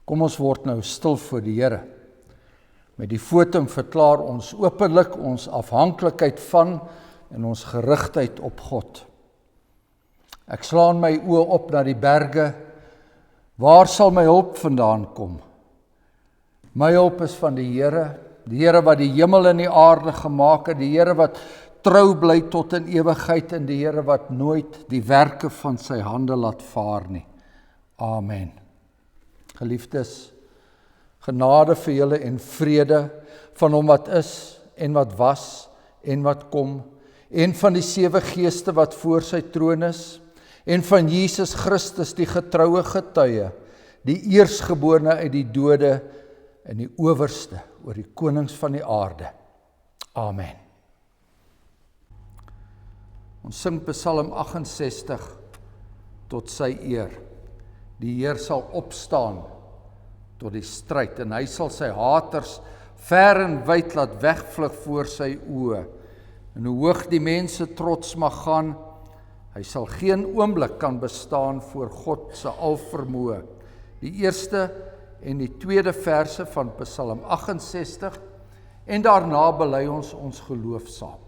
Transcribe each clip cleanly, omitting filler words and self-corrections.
Kom ons word nou stil voor die Here. Met die votum verklaar ons openlik ons afhanklikheid van en ons gerigtheid op God. Ek slaan my oë op na die berge. Waar sal my hulp vandaan kom? My hulp is van die Here wat die hemel en die aarde gemaak het, die Here wat trou bly tot in ewigheid en die Here wat nooit die werke van sy hande laat vaar nie. Amen. Geliefdes, genade vir julle en vrede van hom wat is en wat was en wat kom, en van die 7 geeste wat voor sy troon is, en van Jesus Christus die getroue getuie, die eerstgeborene uit die dode en die owerste oor die konings van die aarde. Amen. Ons sing Psalm 68 tot sy eer. Die Heer sal opstaan tot die stryd en hy sal sy haters ver en wyd laat wegvlug voor sy oë. En hoe hoog die mense trots mag gaan, hy sal geen oomblik kan bestaan voor God se alvermoë. Die eerste en die tweede verse van Psalm 68 en daarna bely ons geloof saam.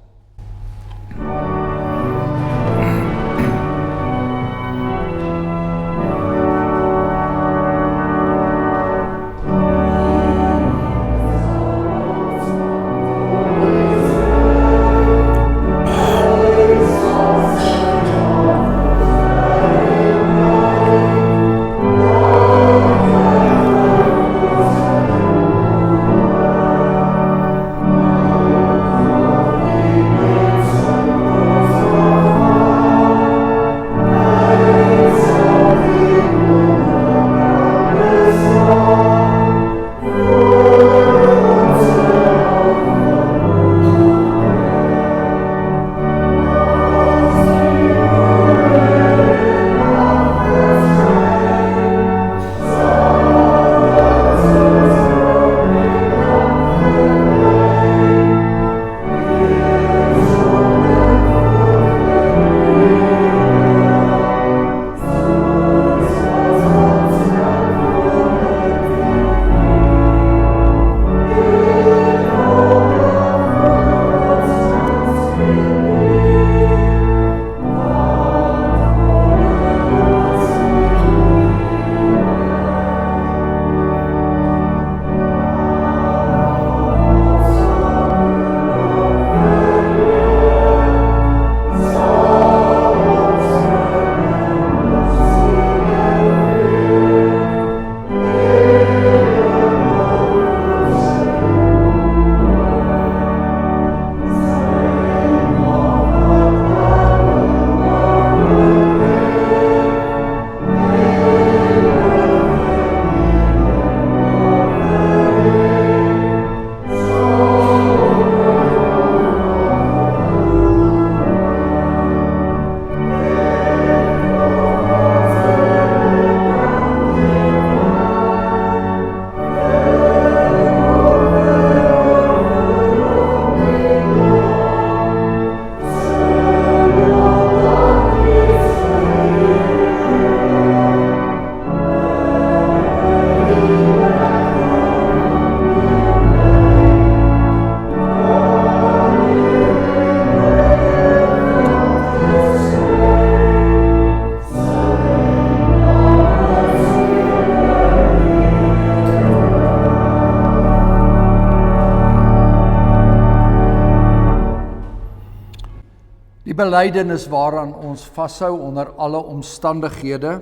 Belydenis waaraan ons vashou onder alle omstandighede,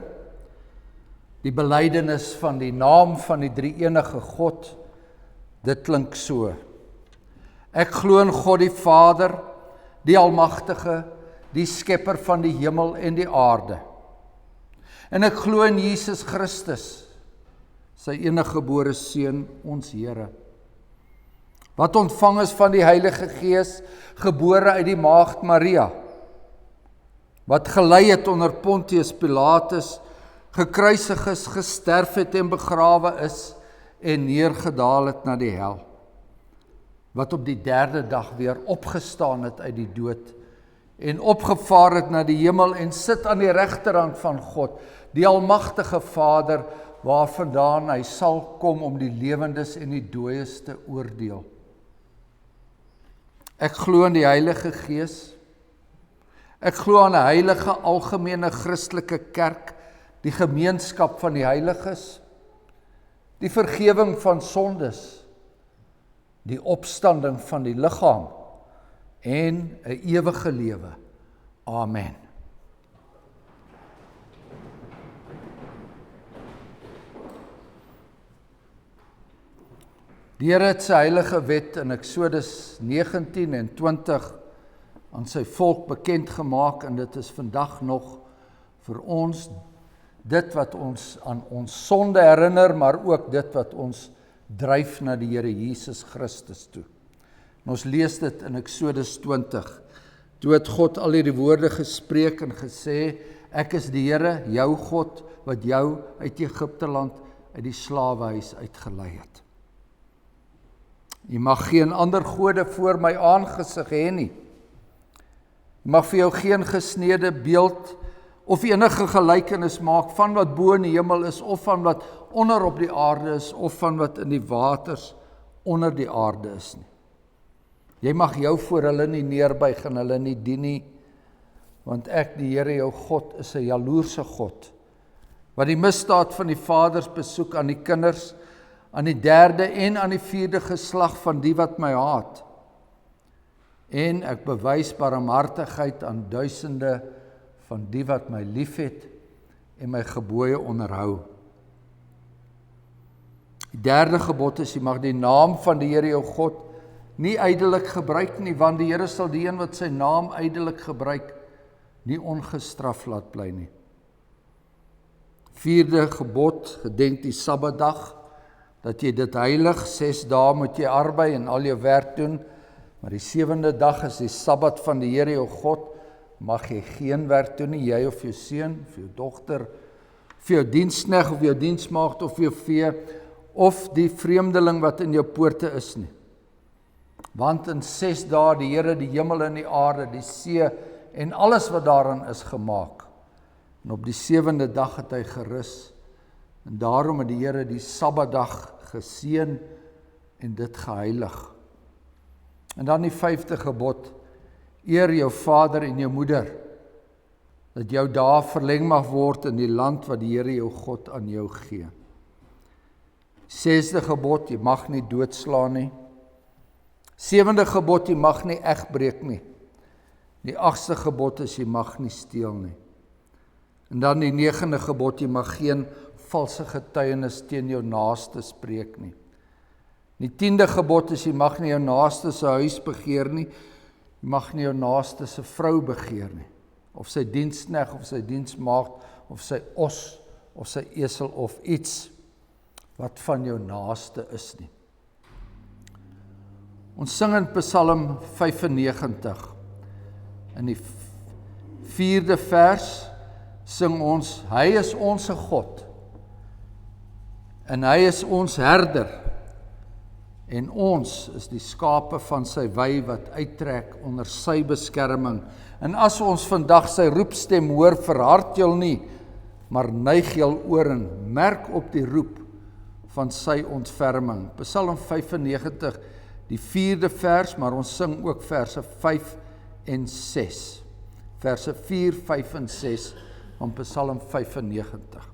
die belydenis van die naam van die drie-enige God, dit klink so: Ek glo in God die Vader, die Almagtige, die Skepper van die hemel en die aarde. En ek glo in Jesus Christus, sy eniggebore Seun, ons Here, wat ontvang is van die Heilige Gees, gebore uit die maagd Maria, wat gelei het onder Pontius Pilatus, gekruisig is, gesterf het en begrawe is, en neergedaal het na die hel, wat op die 3de dag weer opgestaan het uit die dood, en opgevaar het na die hemel, en sit aan die regterhand van God, die Almagtige Vader, waarvandaan hy sal kom om die lewendes en die dooies te oordeel. Ek glo in die Heilige Gees. Ek glo aan 'n heilige algemene Christelike kerk, die gemeenskap van die heiliges, die vergewing van sondes, die opstanding van die liggaam en 'n ewige lewe. Amen. Die Here het sy heilige wet in Eksodus 19 en 20 aan sy volk bekend gemaak, en dit is vandag nog vir ons dit wat ons aan ons sonde herinner, maar ook dit wat ons dryf na die Here Jesus Christus toe. En ons lees dit in Eksodus 20. Toe het God al hierdie woorde gespreek en gesê, ek is die Here, jou God, wat jou uit Egipte land, uit die slawehuis uitgelei het. Jy mag geen ander gode voor my aangesig hê nie. Jy mag vir jou geen gesneede beeld of enige gelykenis maak van wat bo in die hemel is, of van wat onder op die aarde is, of van wat in die waters onder die aarde is nie. Jy mag jou voor hulle nie neerbuig en hulle nie dien nie, want ek, die Here jou God, is 'n jaloerse God, wat die misdaad van die vaders besoek aan die kinders, aan die 3de en aan die 4de geslag van die wat my haat. En ek bewys barmhartigheid aan duisende van die wat my liefhet en my gebooie onderhou. Die 3de gebod is, jy mag die naam van die Here jou God nie ydelik gebruik nie, want die Here sal die een wat sy naam ydelik gebruik, nie ongestraf laat bly nie. 4de gebod, gedenk die Sabbatdag, dat jy dit heilig, 6 dae moet jy arbei en al jou werk doen, maar die 7de dag is die Sabbat van die Here jou God, mag jy geen werk doen nie, jy of jou seun, of jou dogter, of jou diensknegt, of jou diensmaagd, of jou vee, of die vreemdeling wat in jou poorte is nie. Want in 6 dae die Here die hemel en die aarde, die see en alles wat daarin is gemaak. En op die 7de dag het hy gerus. En daarom het die Here die Sabbatdag geseën en dit geheilig. En dan die 5de gebod, eer jou vader en jou moeder, dat jou dae verleng mag word in die land wat die Here jou God aan jou gee. 6de gebod, jy mag nie doodslaan nie. 7de gebod, jy mag nie egbreek nie. Die 8ste gebod is, jy mag nie steel nie. En dan die 9de gebod, jy mag geen valse getuienis teen jou naaste spreek nie. Die 10de gebod is, jy mag nie jou naaste se huis begeer nie, jy mag nie jou naaste se vrou begeer nie, of sy diensknegt, of sy diensmaagd, of sy os, of sy esel, of iets wat van jou naaste is nie. Ons sing in Psalm 95, in die 4de vers, sing ons, hy is ons God, en hy is ons herder, en ons is die skape van sy wy wat uittrek onder sy beskerming. En as ons vandag sy roepstem hoor, verhard jul nie, maar neig jul oor en merk op die roep van sy ontferming. Psalm 95, die 4de vers, maar ons sing ook verse 5 en 6. Verse 4, 5 en 6 van Psalm 95.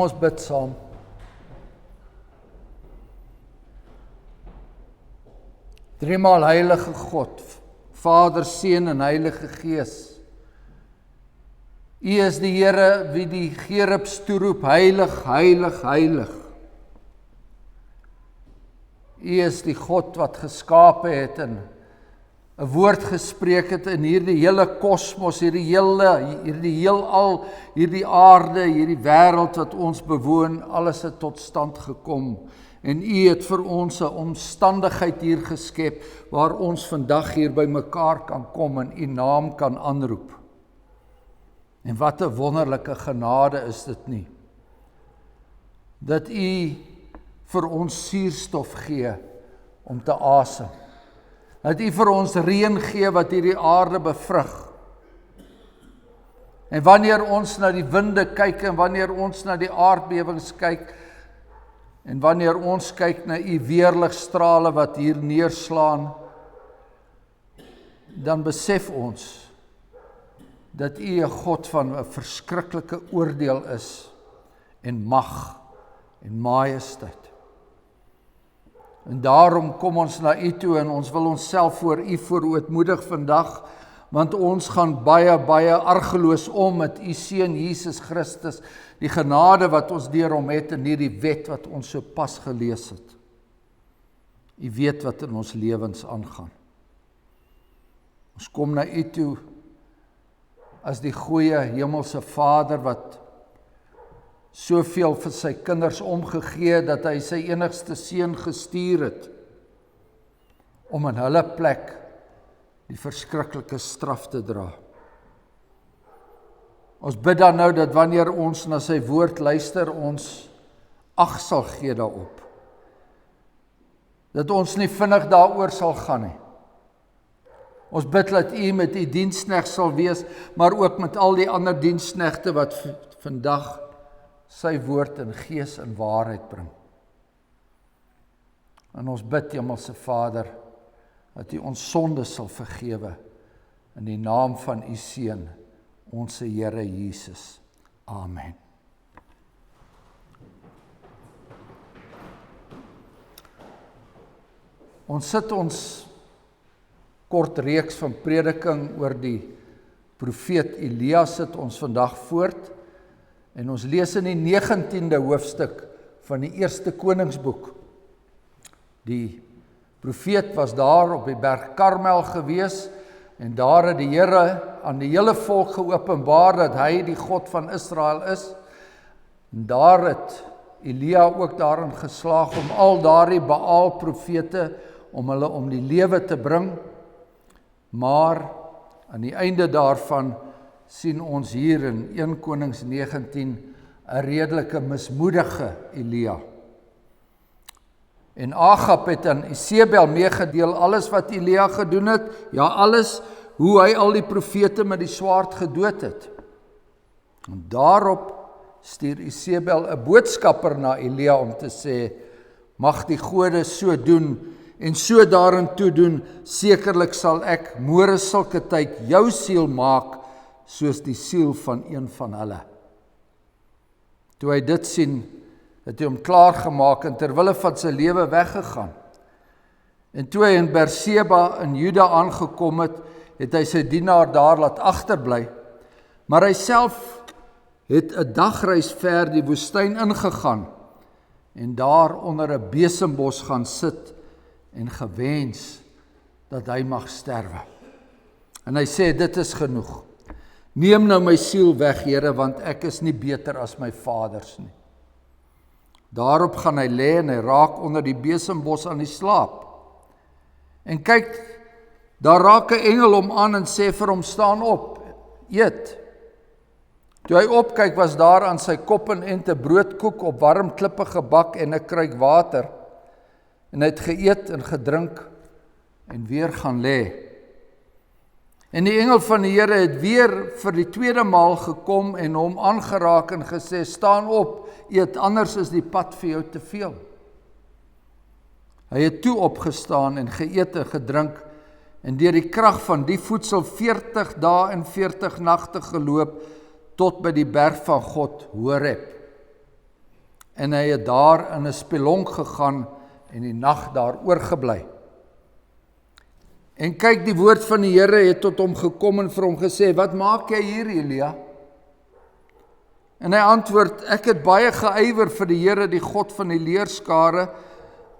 ons bid saam. Driemaal heilige God, Vader, Seun en Heilige Gees. U is die Here wie die gerubs toeroep, heilig, heilig, heilig. U is die God wat geskape het en 'n woord gespreek het in hierdie hele kosmos, hierdie heelal, hierdie aarde, hierdie wêreld wat ons bewoon, alles het tot stand gekom. En U het vir ons 'n omstandigheid hier geskep waar ons vandag hier by mekaar kan kom en U naam kan aanroep. En wat 'n wonderlike genade is dit nie, dat U vir ons suurstof gee om te asem. Dat U vir ons reën gee wat hierdie aarde bevrug. En wanneer ons na die winde kyk en wanneer ons na die aardbewings kyk en wanneer ons kyk na U weerligstrale wat hier neerslaan, dan besef ons dat U 'n God van 'n verskriklike oordeel is en mag en majesteit. En daarom kom ons na U toe en ons wil onsself voor U verootmoedig vandag, want ons gaan baie argeloos om met U Seun Jesus Christus, die genade wat ons deur hom het en hierdie wet wat ons so pas gelees het. U weet wat in ons lewens aangaan. Ons kom na U toe as die goeie hemelse Vader wat soveel vir sy kinders omgegee dat hy sy enigste seun gestuur het om in hulle plek die verskriklike straf te dra. Ons bid dan nou dat wanneer ons na sy woord luister, ons ag sal gee daarop. Dat ons nie vinnig daaroor sal gaan nie. Ons bid dat U met U diensknegt sal wees, maar ook met al die ander diensknegte wat vandag sy woord in gees en waarheid bring. En ons bid, Hemelse Vader, dat U ons sondes sal vergewe in die naam van U Seun, ons Here Jesus. Amen. Ons sit ons kort reeks van prediking oor die profeet Elia sit ons vandag voort. En ons lees in die 19de hoofstuk van die eerste Koningsboek. Die profeet was daar op die berg Karmel gewees en daar het die Here aan die hele volk geopenbaar dat hy die God van Israel is. En daar het Elia ook daarin geslaag om al daardie Baal profete om hulle om die lewe te bring. Maar aan die einde daarvan sien ons hier in 1 Konings 19 'n redelike mismoedige Elia. En Agab het aan Isebel meegedeel alles wat Elia gedoen het, ja alles, hoe hy al die profete met die swaard gedood het. En daarop stuur Isebel 'n boodskapper na Elia om te sê, mag die gode so doen en so daarin toe doen, sekerlik sal ek môre sulke tyd jou siel maak, soos die siel van een van hulle. Toe hy dit sien, het hy hom klaar gemaak en terwille van sy lewe weggegaan. En toe hy in Berseba in Juda aangekom het, het hy sy dienaar daar laat agterbly, maar hy self het 'n dagreis ver die woestyn ingegaan en daar onder 'n besembos gaan sit en gewens dat hy mag sterwe. En hy sê, dit is genoeg. Neem nou my siel weg, Here, want ek is nie beter as my vaders nie. Daarop gaan hy lê en hy raak onder die besembos aan die slaap. En kyk, daar raak 'n engel hom aan en sê vir hom, staan op, eet. Toe hy opkyk, was daar aan sy kop 'n ente broodkoek op warm klippe gebak en 'n kruik water. En hy het geëet en gedrink en weer gaan lê. En die engel van die Here het weer vir die tweede maal gekom en hom aangeraak en gesê, staan op, eet, anders is die pad vir jou te veel. Hy het toe opgestaan en geëet en gedrink en deur die krag van die voedsel 40 dae en 40 nagte geloop tot by die berg van God, Horeb. en hy het daar in 'n spelonk gegaan en die nag daar oorgebly. En kyk, die woord van die Here het tot hom gekom en vir hom gesê, wat maak jy hier, Elia? En hy antwoord, ek het baie geëiwer vir die Here, die God van die leerskare,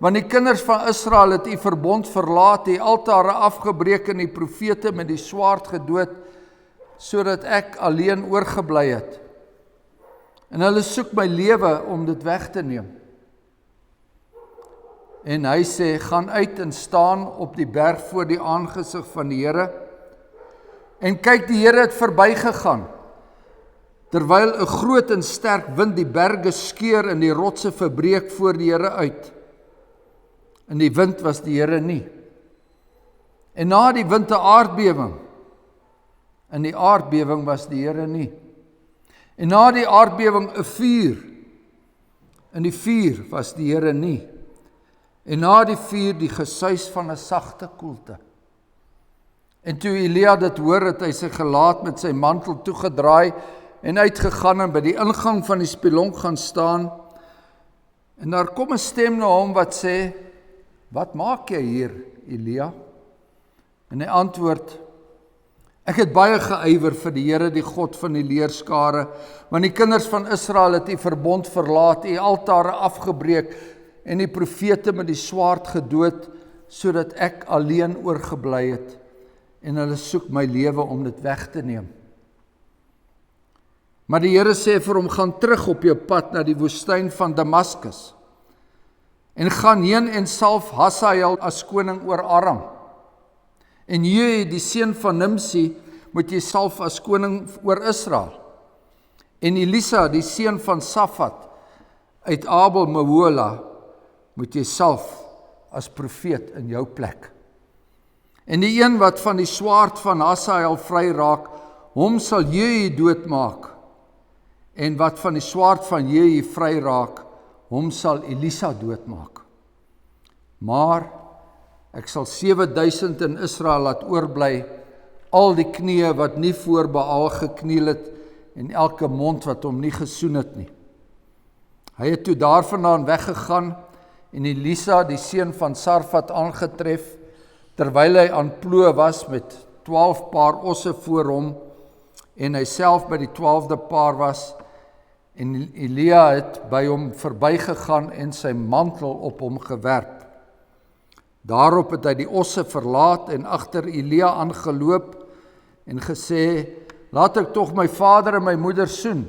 want die kinders van Israel het u verbond verlaat, die altare afgebreek en die profete met die swaard gedood, sodat ek alleen oorgebly het. En hulle soek my lewe om dit weg te neem. En hy sê, gaan uit en staan op die berg voor die aangesig van die Here. En kyk, die Here het verbygegaan, terwyl 'n groot en sterk wind die berge skeur en die rotse verbreek voor die Here uit. En die wind was die Here nie. En na die wind 'n aardbewing. En die aardbewing was die Here nie. En na die aardbewing 'n vuur. En die vuur was die Here nie. En na die vuur die gesuis van 'n sagte koelte. En toe Elia dit hoor, het hy sy gelaat met sy mantel toegedraai en uitgegaan en by die ingang van die spelonk gaan staan. En daar kom 'n stem na hom wat sê, wat maak jy hier, Elia? En hy antwoord, ek het baie geëiwer vir die Here, die God van die leerskare, want die kinders van Israel het u verbond verlaat, u altare afgebreek en die profete met die swaard gedood, sodat ek alleen oorgebly het, en hulle soek my lewe om dit weg te neem. Maar die Here sê vir hom, gaan terug op jou pad na die woestyn van Damaskus, en gaan heen en salf Hasael as koning oor Aram. En Jehu, die seun van Nimsi, moet jy salf as koning oor Israel. En Elisa, die seun van Safat, uit Abel Mehola, moet jy salf as profeet in jou plek. En die een wat van die swaard van Hasael vry raak, hom sal Jehu doodmaak. En wat van die swaard van Jehu vry raak, hom sal Elisa doodmaak. Maar ek sal 7000 in Israel laat oorbly, al die knieë wat nie voor Baal gekniel het, en elke mond wat hom nie gesoen het nie. Hy het toe daarvandaan weggegaan, en Elisa, die seun van Sarfat, aangetref, terwyl hy aan ploeg was met 12 paar osse voor hom, en hy self by die 12de paar was, en Elia het by hom verbygegaan en sy mantel op hom gewerp. Daarop het hy die osse verlaat en agter Elia aangeloop en gesê, laat ek tog my vader en my moeder soen,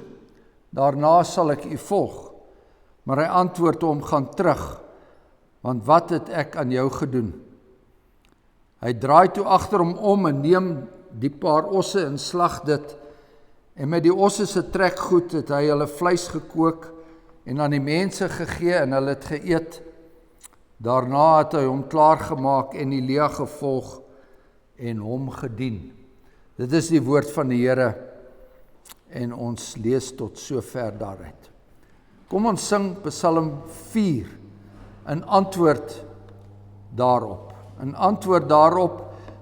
daarna sal ek u volg. Maar hy antwoord hom, gaan terug, want wat het ek aan jou gedoen? Hy draai toe agter hom om en neem die paar osse en slag dit, en met die osse se trekgoed het hy hulle vleis gekook en aan die mense gegee en hulle het geëet. Daarna het hy hom klaargemaak en Elia gevolg en hom gedien. Dit is die woord van die Here en ons lees tot sover daaruit. Kom ons sing Psalm 4 in antwoord daarop. In antwoord daarop,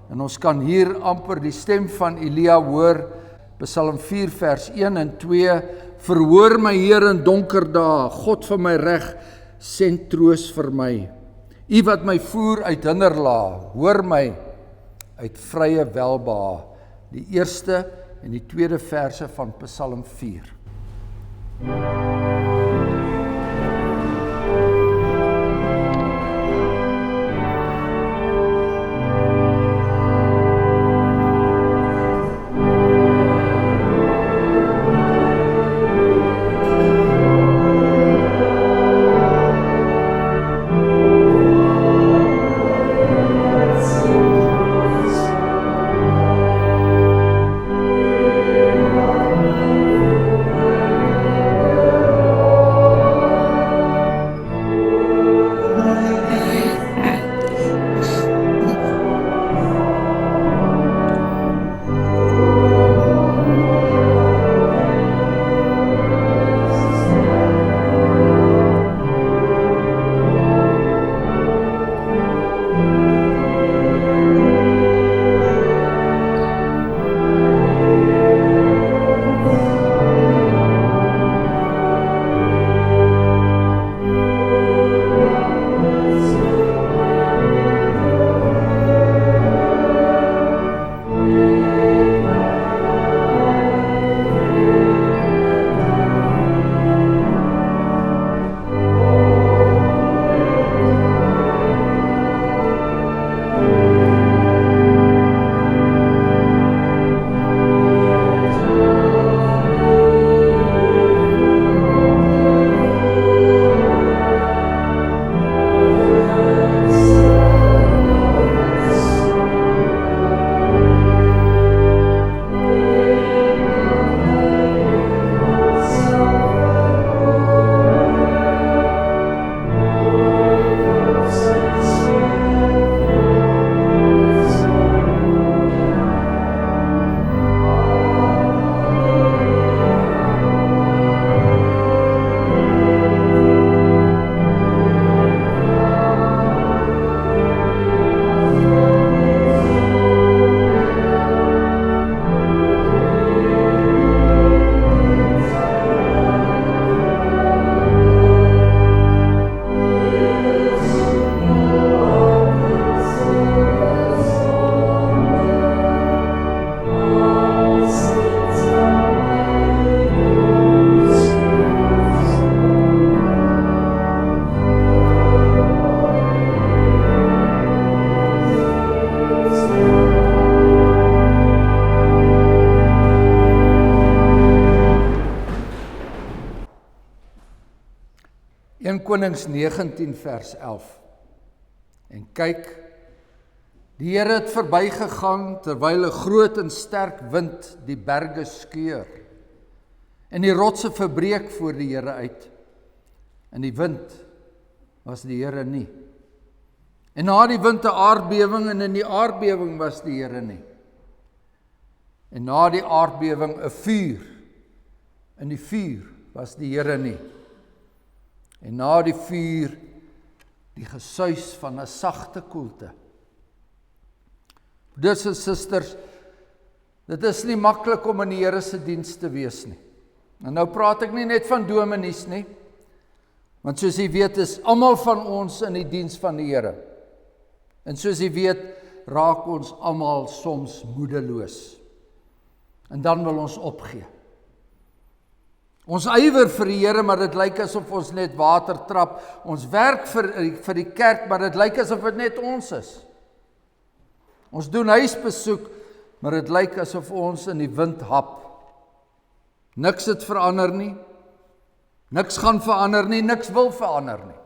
en ons kan hier amper die stem van Elia hoor, Psalm 4 vers 1 en 2, verhoor my Heer in donker dae, God van my reg, send troos vir my. U wat my voer uit hinderlae, hoor my uit vrye welbehae. Die eerste en die tweede verse van Psalm 4. 1 Konings 19 vers 11. En kyk, die Here het verbygegaan terwyl 'n groot en sterk wind die berge skeur. En die rotse verbreek voor die Here uit. En die wind was die Here nie. En na die wind 'n aardbewing en in die aardbewing was die Here nie. En na die aardbewing 'n vuur. In die vuur was die Here nie. En na die vuur die gesuis van 'n sagte koelte. Broeders en susters, dit is nie maklik om in die Here se diens te wees nie. En nou praat ek nie net van dominees nie, want soos jy weet is almal van ons in die diens van die Here. En soos jy weet, raak ons almal soms moedeloos. En dan wil ons opgee. Ons ywer vir die Here, maar dit lyk asof ons net water trap. Ons werk vir die kerk, maar dit lyk asof dit net ons is. Ons doen huisbesoek, maar dit lyk asof ons in die wind hap. Niks het verander nie. Niks gaan verander nie, niks wil verander nie.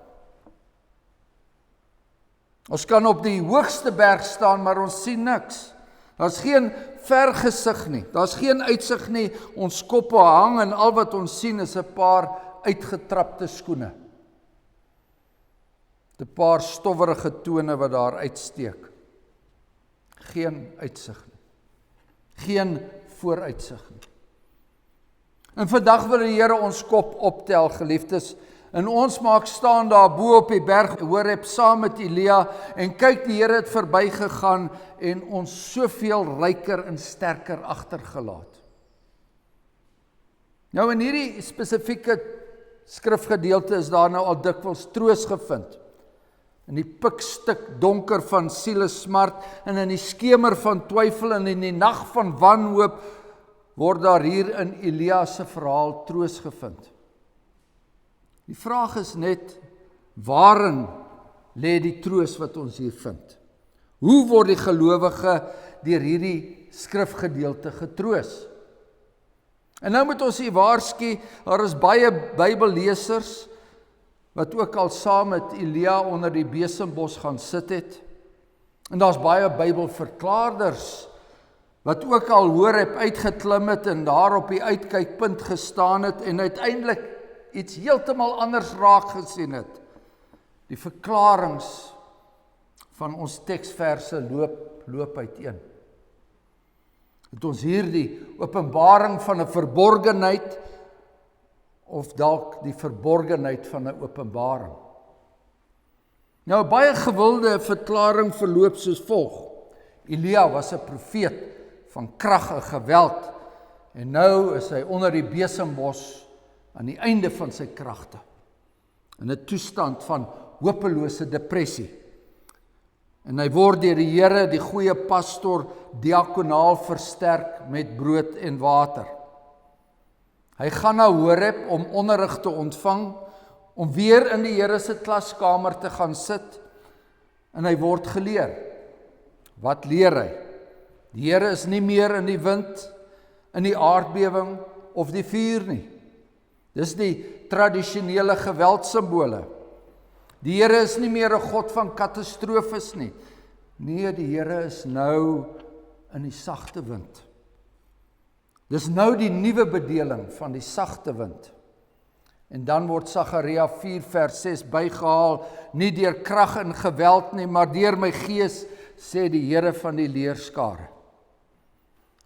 Ons kan op die hoogste berg staan, maar ons sien niks. Daar's geen vergesig nie, daar's geen uitsig nie, ons koppe hang en al wat ons sien is 'n paar uitgetrapte skoene. 'n Paar stowwerige tone wat daar uitsteek. Geen uitsig nie. Geen vooruitsig nie. En vandag wil die Here ons kop optel, geliefdes, en ons maak staan daar bo op die berg Horeb saam met Elia, en kyk, die Here het verbygegaan en ons soveel ryker en sterker agtergelaat. Nou in hierdie spesifieke skrifgedeelte is daar nou al dikwels troos gevind. In die pikstuk donker van sielesmart en in die skemer van twyfel en in die nag van wanhoop word daar hier in Elia se verhaal troos gevind. Die vraag is net, waarin lê die troos wat ons hier vind? Hoe word die gelowige deur hierdie skrifgedeelte getroos? En nou moet ons hier waarsku, daar is baie Bybellesers wat ook al saam met Elia onder die besembos gaan sit het. En daar's baie Bybelverklaarders wat ook al Horeb uitgeklim het en daar op die uitkykpunt gestaan het en uiteindelik iets heeltemal anders raak gesien het. Die verklaringe van ons teksverse loop uiteen. Het ons hier die openbaring van 'n verborgenheid of dalk die verborgenheid van 'n openbaring. Nou, baie gewilde verklaring verloop soos volg. Elia was 'n profeet van krag en geweld en nou is hy onder die besembos aan die einde van sy kragte, in 'n toestand van hopelose depressie. En hy word deur die Here, die goeie pastor, diakonaal versterk met brood en water. Hy gaan na Horeb om onderrig te ontvang, om weer in die Here se klaskamer te gaan sit, en hy word geleer. Wat leer hy? Die Here is nie meer in die wind, in die aardbewing of die vuur nie. Dis die tradisionele geweldsimbole. Die Here is nie meer 'n God van katastrofes nie. Nee, die Here is nou in die sagte wind. Dis nou die nuwe bedeling van die sagte wind. En dan word Sagaria 4 vers 6 bygehaal, nie deur krag en geweld nie, maar deur my gees, sê die Here van die leerskare.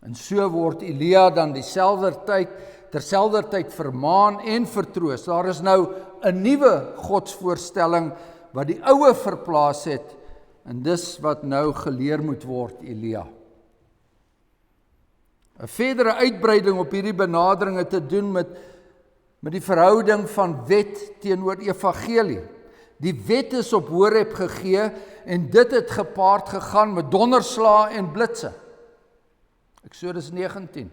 En so word Elia dan terselfdertyd vermaan en vertroos. Daar is nou 'n nuwe godsvoorstelling wat die oue verplaas het, en dis wat nou geleer moet word, Elia. 'n verdere uitbreiding op hierdie benadering het te doen met die verhouding van wet teenoor evangelie. Die wet is op Horeb gegee en dit het gepaard gegaan met donderslae en blitse. Eksodus 19.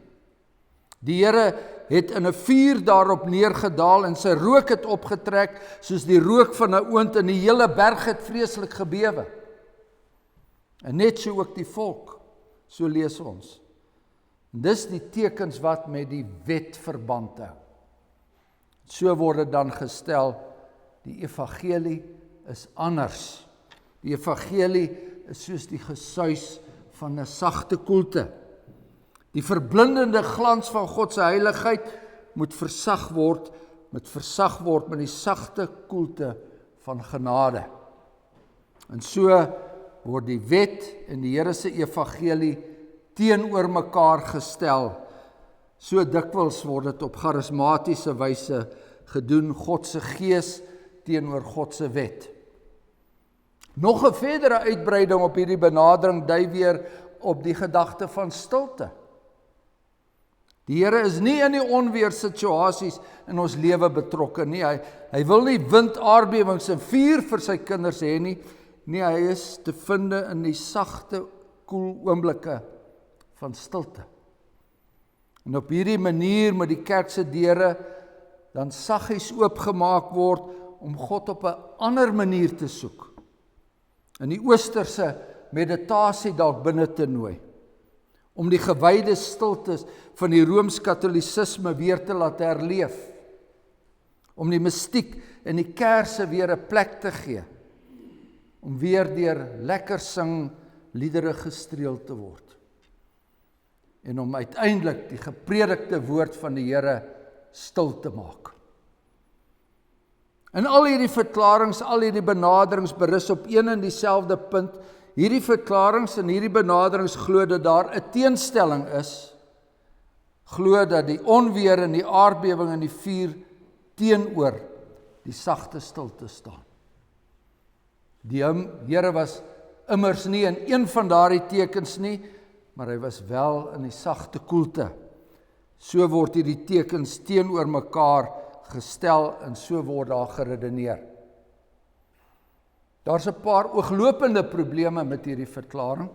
Die Here het in 'n vuur daarop neergedaal en sy rook het opgetrek soos die rook van 'n oond en die hele berg het vreeslik gebewe. En net so ook die volk, so lees ons. En dis die tekens wat met die wet verband hou. So word dit dan gestel, die evangelie is anders. Die evangelie is soos die gesuis van 'n sagte koelte. Die verblindende glans van God se heiligheid moet versag word met die sagte koelte van genade. En so word die wet en die Here se evangelie teenoor mekaar gestel. So dikwels word dit op charismatiese wyse gedoen, God se gees teenoor God se wet. Nog 'n verdere uitbreiding op hierdie benadering dui weer op die gedagte van stilte. Die Here is nie in die onweersituasies in ons lewe betrokke nie. Hy wil nie wind, aardbewings en vuur vir sy kinders hê nie. Nee, hy is te vind in die sagte, koel oomblikke van stilte. En op hierdie manier moet die kerk se deure dan saggies oopgemaak word om God op 'n ander manier te soek. In die oosterse meditasie dalk binne te nooi. Om die gewyde stiltes van die Rooms-Katolicisme weer te laat herleef. Om die mystiek en die kerse weer 'n plek te gee. Om weer deur lekker sing liedere gestreel te word. En om uiteindelik die gepredikte woord van die Here stil te maak. En al hierdie verklarings, al hierdie benaderings berus op een en dieselfde punt. Hierdie verklarings en hierdie benaderings glo dat daar 'n teenstelling is. Glo dat die onweer en die aardbewing en die vuur teenoor die sagte stilte staan. Die Here was immers nie in een van daardie tekens nie, maar hy was wel in die sagte koelte. So word hierdie tekens teenoor mekaar gestel en so word daar geredeneer. Daar's 'n paar ooglopende probleme met hierdie verklaring.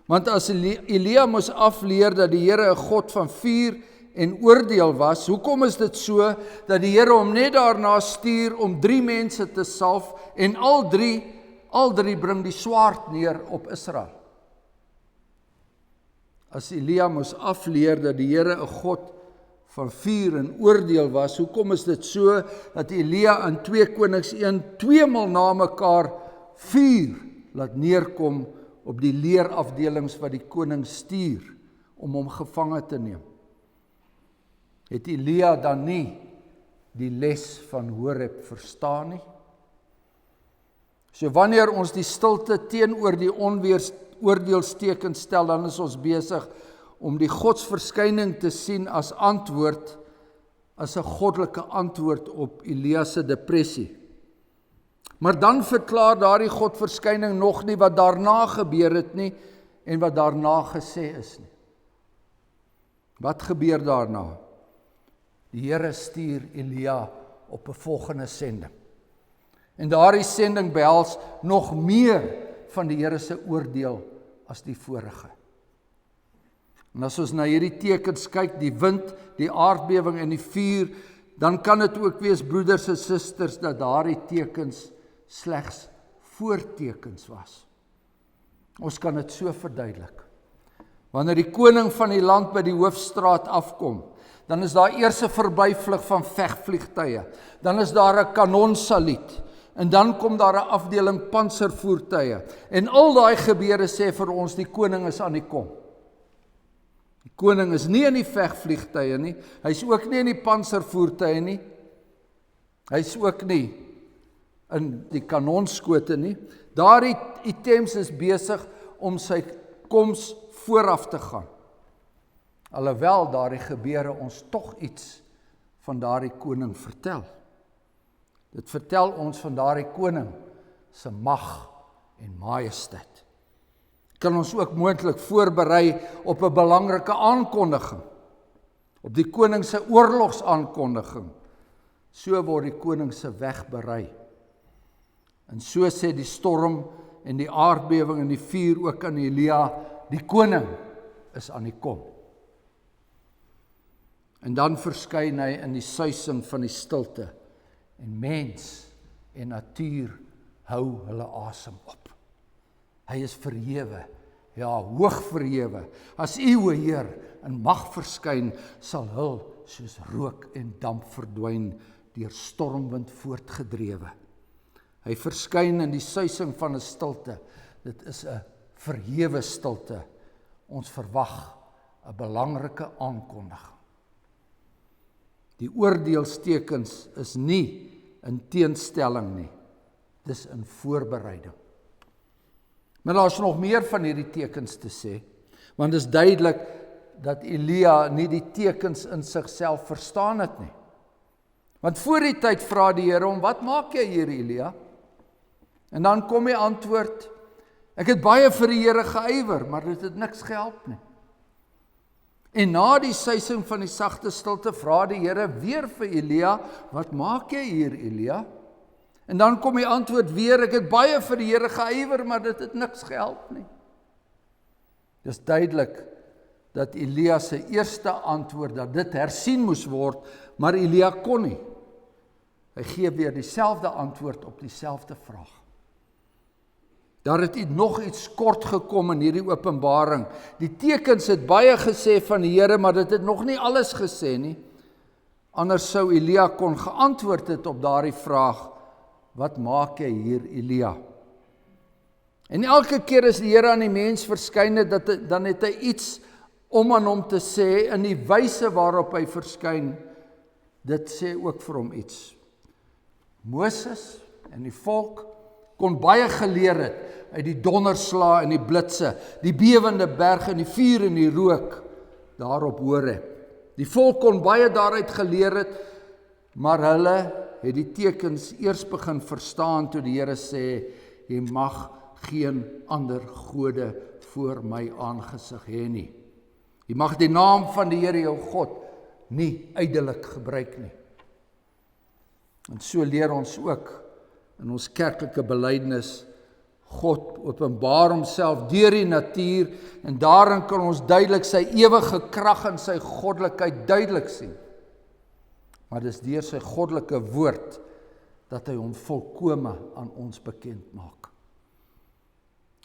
Want as Elia moes afleer dat die Here 'n God van vuur en oordeel was, hoekom is dit so dat die Here hom net daarna stuur om 3 mense te salf en al drie bring die swaard neer op Israel? As Elia moes afleer dat die Here 'n God van vuur en oordeel was, hoekom is dit so dat Elia in 2 Konings 1 tweemaal na mekaar vuur laat neerkom op die leerafdelings wat die koning stuur om hom gevange te neem? Het Elia dan nie die les van Horeb verstaan nie? So wanneer ons die stilte teenoor die oordeelsteken stel, dan is ons besig om die godsverskyning te sien as antwoord, as 'n goddelike antwoord op Elia se depressie. Maar dan verklaar daardie godverskyning nog nie wat daarna gebeur het nie en wat daarna gesê is nie. Wat gebeur daarna? Die Here stuur Elia op 'n volgende sending. En daardie sending behels nog meer van die Here se oordeel as die vorige. En as ons na hierdie tekens kyk, die wind, die aardbewing en die vuur, dan kan dit ook wees, broeders en susters, dat daardie tekens slegs voortekens was. Ons kan dit so verduidelik. Wanneer die koning van die land by die hoofstraat afkom, dan is daar eers 'n verbyvlug van vegvliegtuie, dan is daar 'n kanonsaluut, en dan kom daar 'n afdeling pantservoertuie, en al daai gebeure sê vir ons, die koning is aan die kom. Die koning is nie in die vegvliegtuie nie, hy is ook nie in die pantservoertuie nie, hy is ook nie in die kanonskote nie. Daardie items is besig om sy koms vooraf te gaan. Alhoewel daardie gebeure ons tog iets van daardie koning vertel. Dit vertel ons van daardie koning se mag en majesteit. Kan ons ook moontlik voorberei op 'n belangrike aankondiging, op die koning se oorlogsaankondiging. So word die koning se weg berei. En so sê die storm en die aardbewing en die vuur ook aan Elia, die koning is aan die kom. En dan verskyn hy in die suising van die stilte, en mens en natuur hou hulle asem op. Hy is verhewe, ja, hoog verhewe. As U, o Heer, in mag verskyn, sal hul soos rook en damp verdwyn. deur stormwind voortgedrewe. Hy verskyn in die suising van 'n stilte. Dit is 'n verhewe stilte. Ons verwag 'n belangrike aankondiging. Die oordeelstekens is nie in teenstelling nie. Dis in voorbereiding. Maar daar is nog meer van hierdie tekens te sê, want dit is duidelik dat Elia nie die tekens in sigself verstaan het nie. Want voor die tyd vra die Here hom, wat maak jy hier, Elia? En dan kom die antwoord, ek het baie vir die Here geywer, maar dit het niks gehelp nie. En na die suising van die sagte stilte vra die Here weer vir Elia, wat maak jy hier, Elia? En dan kom die antwoord weer, ek het baie vir die Here geywer, maar dit het niks gehelp nie. Dis duidelik dat Elia se eerste antwoord, dat dit hersien moes word, maar Elia kon nie. Hy gee weer dieselfde antwoord op dieselfde vraag. Daar het nog iets kort gekom in hierdie openbaring. Die tekens het baie gesê van die Here, maar dit het nog nie alles gesê nie. Anders sou Elia kon geantwoord het op daardie vraag, wat maak jy hier, Elia? En elke keer as die Here aan die mens verskyn het, dan het hy iets om aan hom te sê, in die wyse waarop hy verskyn, dit sê ook vir hom iets. Moses en die volk kon baie geleer het uit die donderslae en die blitse, die bewende berge en die vuur en die rook daarop Horeb. Die volk kon baie daaruit geleer het, maar hulle het die tekens eers begin verstaan toe die Here sê, jy mag geen ander gode voor my aangesig hê nie. Jy mag die naam van die Here jou God nie ydelik gebruik nie. En so leer ons ook in ons kerklike belydenis, God openbaar homself deur die natuur en daarin kan ons duidelik sy ewige krag en sy goddelikheid duidelik sien. Maar dis deur sy goddelike woord dat hy hom volkome aan ons bekend maak.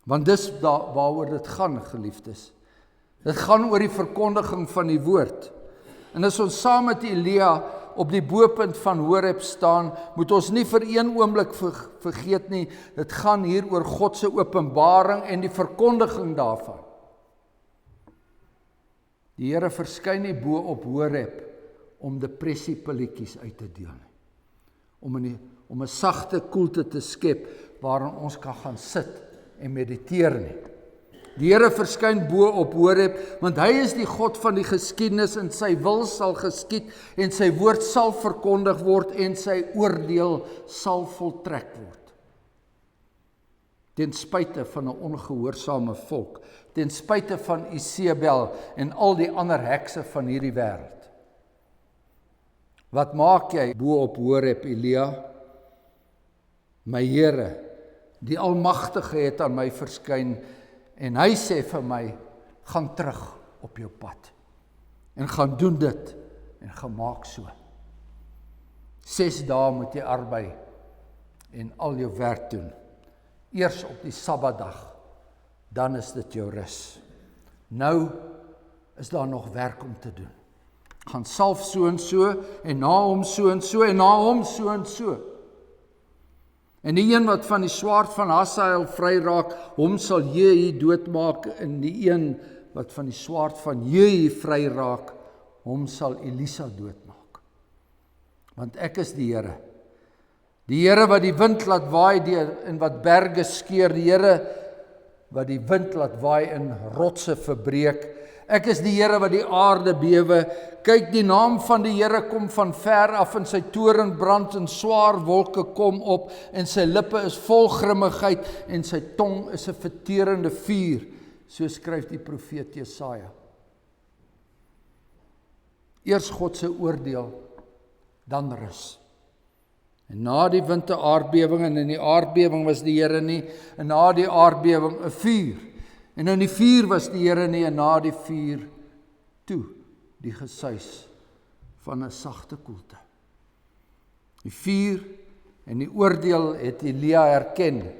Want dis waaroor dit gaan, geliefdes. Dit gaan oor die verkondiging van die woord. En as ons saam met Elia op die bopunt van Horeb staan, moet ons nie vir een oomblik vergeet nie, dit gaan hier oor God se openbaring en die verkondiging daarvan. Die Here verskyn nie bo op Horeb om depressiepilletjies uit te deel nie, om 'n sagte koelte te skep waarin ons kan gaan sit en mediteer nie. Die Here verskyn bo op Horeb, want hy is die God van die geskiedenis en sy wil sal geskied en sy woord sal verkondig word en sy oordeel sal voltrek word. Ten spyte van 'n ongehoorsame volk, ten spyte van Isebel en al die ander hekse van hierdie wêreld. Wat maak jy bo op Horeb, Elia? My Here, die Almagtige het aan my verskyn en hy sê vir my, gaan terug op jou pad en gaan doen dit en gaan maak so. 6 dae moet jy arbei en al jou werk doen. Eers op die Sabbatdag, dan is dit jou rus. Nou is daar nog werk om te doen. Gaan salf so en na hom so en na hom so en so. En die een wat van die swaard van Hazael vry raak, hom sal Jehu doodmaak, en die een wat van die swaard van Jehu vry raak, hom sal Elisa doodmaak. Want ek is die Here wat die wind laat waai en wat berge skeur, die Here wat die wind laat waai en rotse verbreek. Ek is die Here wat die aarde bewe. Kyk, die naam van die Here kom van ver af en sy toren brand en swaar wolke kom op en sy lippe is vol grimmigheid en sy tong is 'n verterende vuur, so skryf die profeet Jesaja. Eers God se oordeel, dan rus. En na die wind 'n aardbewing en in die aardbewing was die Here nie, en na die aardbewing 'n vuur. En in die vuur was die Here nie, en na die vuur toe die gesuis van 'n sagte koelte. Die vuur en die oordeel het Elia herken.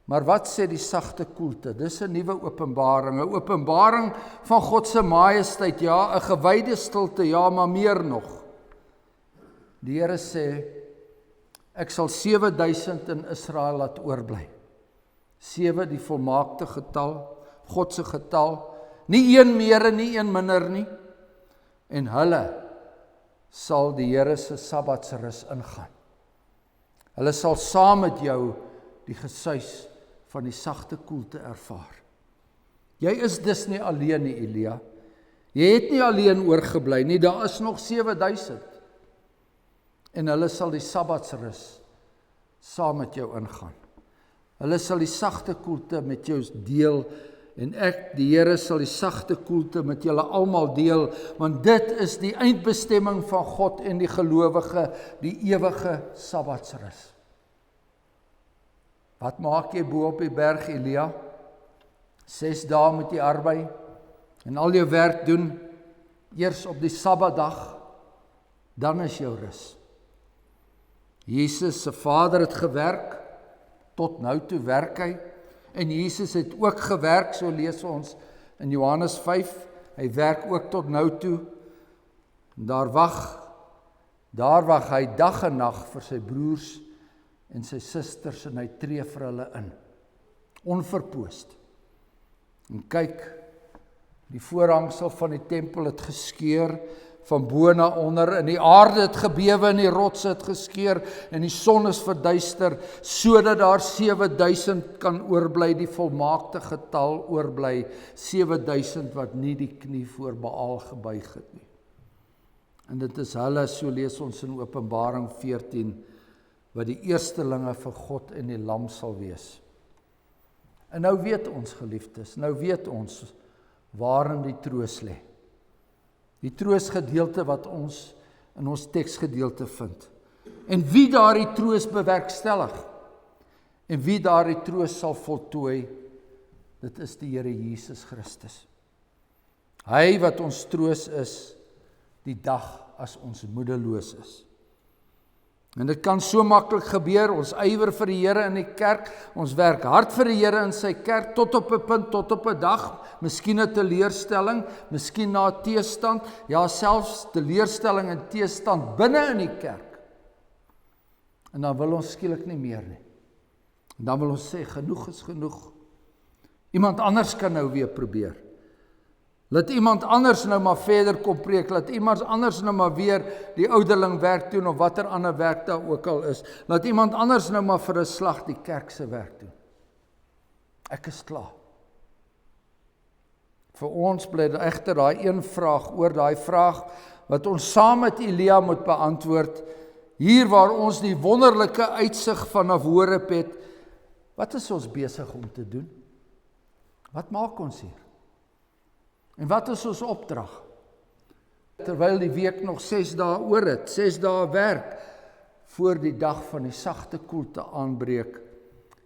Maar wat sê die sagte koelte? Dis 'n nuwe openbaring, 'n openbaring van God se majesteit, ja, 'n gewyde stilte, ja, maar meer nog. Die Here sê, ek sal 7000 in Israel laat oorbly. 7 die volmaakte getal, God se getal, nie een meer en nie een minder nie. En hulle sal die Here se Sabbatsrus ingaan. Hulle sal saam met jou die gesuis van die sagte koelte ervaar. Jy is dus nie alleen nie, Elia. Jy het nie alleen oorgebly nie, daar is nog 7000. En hulle sal die Sabbatsrus saam met jou ingaan. Hulle sal die sagte koelte met jou deel, en ek, die Here, sal die sagte koelte met julle almal deel, want dit is die eindbestemming van God en die gelowige, die ewige Sabbatsrus. Wat maak jy bo op die berg, Elia? 6 dae moet jy arbei en al jou werk doen, eers op die Sabbatdag, dan is jou rus. Jesus se Vader het gewerk, tot nou toe werk hy, en Jesus het ook gewerk, so lees ons in Johannes 5, hy werk ook tot nou toe, en daar wag hy dag en nag vir sy broers en sy susters, en hy tree vir hulle in, onverpoost. En kyk, die voorhangsel van die tempel het geskeur, van bo na onder, en die aarde het gebewe, en die rots het geskeur, en die son is verduister, sodat daar 7000 kan oorbly, die volmaakte getal oorbly, 7000 wat nie die knie voor Baal gebuig het nie. En dit is hulle, so lees ons in Openbaring 14, wat die eerstelinge vir God en die Lam sal wees. En nou weet ons, geliefdes, nou weet ons waarin die troos lê. Die troosgedeelte wat ons in ons teksgedeelte vind. En wie daardie troos bewerkstellig, en wie daardie troos sal voltooi, dit is die Here Jesus Christus. Hy wat ons troos is, die dag as ons moedeloos is. En dit kan so maklik gebeur, ons ywer vir die Here in die kerk, ons werk hard vir die Here in sy kerk, tot op 'n punt, tot op 'n dag, miskien 'n teleurstelling, miskien na 'n teestand, ja selfs teleurstelling en teestand binne in die kerk. En dan wil ons skielik nie meer nie. En dan wil ons sê, genoeg is genoeg. Iemand anders kan nou weer probeer. Laat iemand anders nou maar verder kom preek, laat iemand anders nou maar weer die ouderling werk doen, of watter ander werk daar ook al is. Laat iemand anders nou maar vir 'n slag die kerk se werk doen. Ek is klaar. Vir ons bly egter daai een vraag oor, daai vraag wat ons saam met Elia moet beantwoord, hier waar ons die wonderlike uitsig vanaf Horeb het, wat is ons besig om te doen? Wat maak ons hier? En wat is ons opdrag? Terwyl die week nog 6 dae oor het, 6 dae werk, voor die dag van die sagte koelte aanbreek,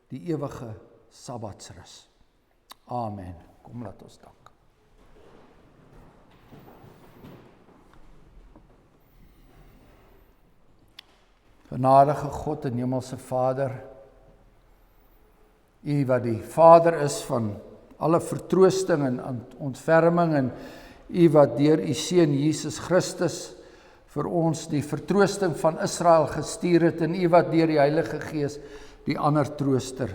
die ewige Sabbatsrus. Amen. Kom laat ons dank. Genadige God en Hemelse Vader, U wat die Vader is van alle vertroosting en ontferming, en U wat deur U Seun Jesus Christus vir ons die vertroosting van Israel gestuur het, en U wat deur die Heilige Gees die ander trooster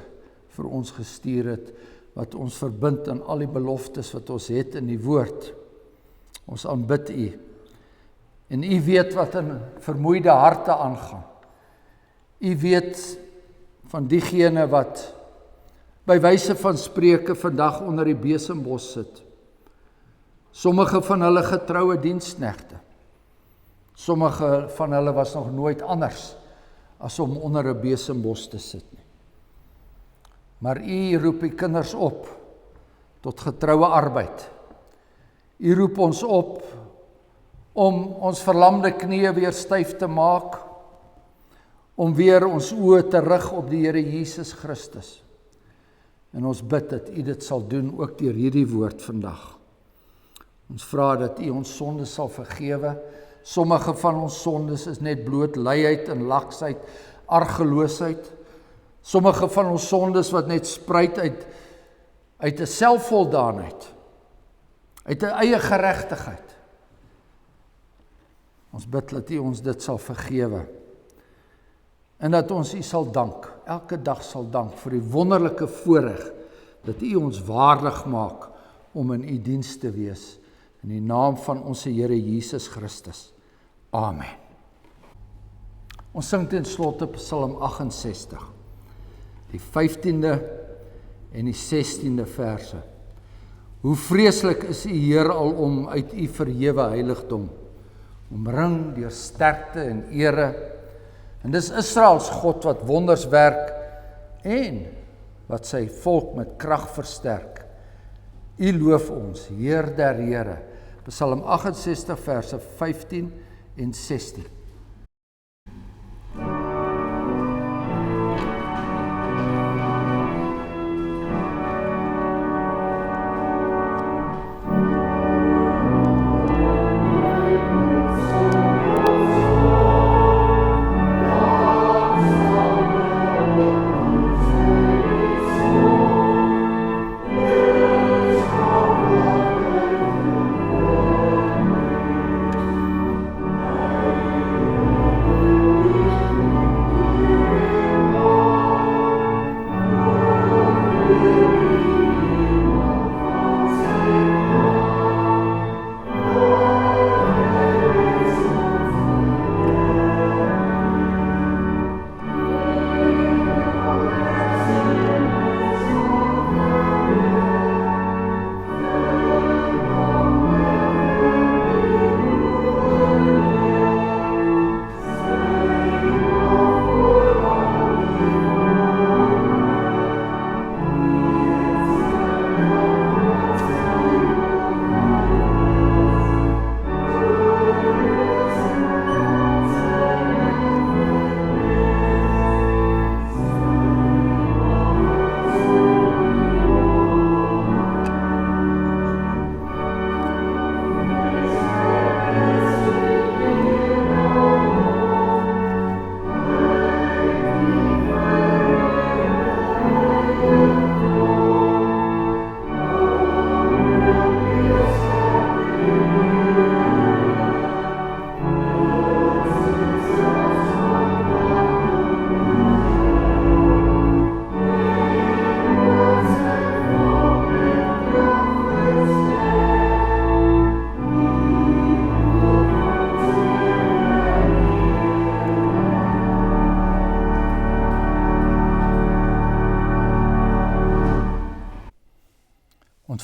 vir ons gestuur het, wat ons verbind aan al die beloftes wat ons het in die woord. Ons aanbid U. En U weet wat in vermoeide harte aangaan. U weet van diegene wat by wyse van spreuke vandag onder die besembos sit. Sommige van hulle getroue diensknegte. Sommige van hulle was nog nooit anders as om onder 'n besembos te sit nie. Maar U roep U kinders op tot getroue arbeid. U roep ons op om ons verlamde knieë weer styf te maak, om weer ons oë te rig op die Here Jesus Christus. En ons bid dat U dit sal doen, ook deur hierdie woord vandag. Ons vra dat U ons sondes sal vergewe. Sommige van ons sondes is net bloot luiheid en laksheid, argeloosheid. Sommige van ons sondes wat net spruit uit 'n selfvoldaanheid, uit 'n eie geregtigheid. Ons bid dat U ons dit sal vergewe. En dat ons U sal dank, elke dag sal dank vir die wonderlike voorreg dat U ons waardig maak om in U diens te wees. In die naam van ons Here Jesus Christus. Amen. Ons sing ten slotte Psalm 68, die 15de en die 16de verse. Hoe vreeslik is U Heer alom uit U verhewe heiligdom, omring deur sterkte en ere. En dis Israels God wat wonders werk en wat sy volk met krag versterk. U loof ons, Heer der Here. Psalm 68 verse 15 en 16.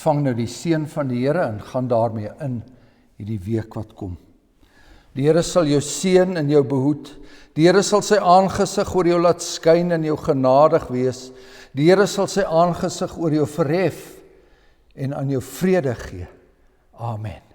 Ontvang nou die seën van die Here en gaan daarmee in hierdie week wat kom. Die Here sal jou seën en jou behoed. Die Here sal sy aangesig oor jou laat skyn en jou genadig wees. Die Here sal sy aangesig oor jou verhef en aan jou vrede gee. Amen.